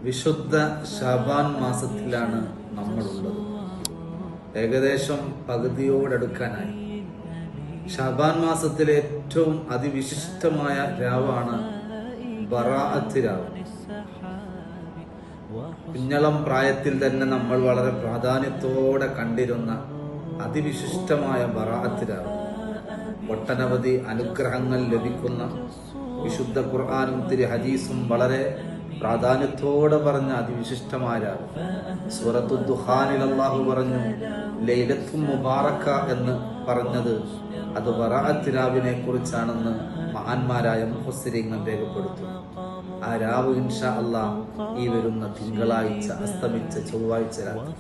വിശുദ്ധ ശഅബാൻ മാസത്തിലാണ് നമ്മളുള്ളത്. ഏകദേശം പകുതിയോടടുക്കാനായി. ശഅബാൻ മാസത്തിലെ ഏറ്റവും അതിവിശിഷ്ടമായ രാവാണ് ബറാഅത്ത് രാവ്. കുഞ്ഞളം പ്രായത്തിൽ തന്നെ നമ്മൾ വളരെ പ്രാധാന്യത്തോടെ കണ്ടിരുന്ന അതിവിശിഷ്ടമായ ബറാഅത്ത് രാവ്, ഒട്ടനവധി അനുഗ്രഹങ്ങൾ ലഭിക്കുന്ന, വിശുദ്ധ ഖുർആനും തിരു ഹദീസും വളരെ പ്രാധാന്യത്തോടെ പറഞ്ഞ അതിവിശിഷ്ടമായ രാവ്. സൂറത്തു ദുഖാനിൽ അല്ലാഹു പറഞ്ഞു, ലൈലത്തും മുബാറക എന്ന് പറഞ്ഞത് അത് ബറാഅത്ത് രാവിനെ കുറിച്ചാണെന്ന് മഹാന്മാരായ മുഫസ്സിരീങ്ങൾ രേഖപ്പെടുത്തുന്നു. ആ രാവ് ഇൻഷാ അല്ലാഹ് ഈ വരുന്ന തിങ്കളാഴ്ച അസ്തമിച്ച ചൊവ്വാഴ്ച രാത്രി.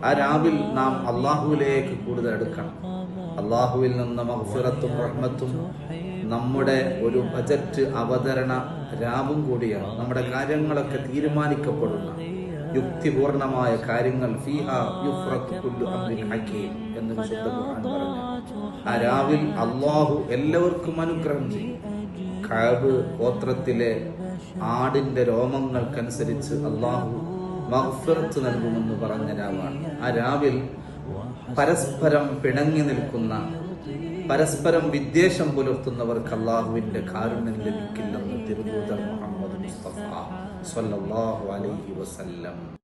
ആ രാവിൽ നാം അള്ളാഹുവിലേക്ക് കൂടുതൽ അടുക്കണം. അള്ളാഹുവിൽ നിന്ന് മഗ്ഫിറത്തും റഹ്മത്തും നമ്മുടെ ഒരു ബജറ്റ് അവതരണ രാവും കൂടിയാണ്. നമ്മുടെ കാര്യങ്ങളൊക്കെ തീരുമാനിക്കപ്പെടുന്ന യുക്തിപൂർണമായ കാര്യങ്ങൾ ഫീഹാ യുഫ്റഖു കുല്ലു അംരിൻ ഹകീം എന്ന് വിശുദ്ധ ഖുർആൻ പറഞ്ഞു. ആ രാവിൽ അള്ളാഹു എല്ലാവർക്കും അനുഗ്രഹം ചെയ്യും. കഅബ് ഗോത്രത്തിലെ ആടിന്റെ രോമങ്ങൾക്കനുസരിച്ച് അള്ളാഹു മഗ്ഫിറത്ത് നൽകുമെന്ന് പറഞ്ഞ രാവാണ്. ആ രാവിൽ പരസ്പരം പിണങ്ങി നിൽക്കുന്ന, പരസ്പരം വിദ്വേഷം പുലർത്തുന്നവർക്ക് അള്ളാഹുവിന്റെ കാരുണ്യം ലഭിക്കില്ലെന്ന് തിരുദൂതർ മുഹമ്മദ് മുസ്തഫ സ്വല്ലല്ലാഹു അലൈഹി വസല്ലം.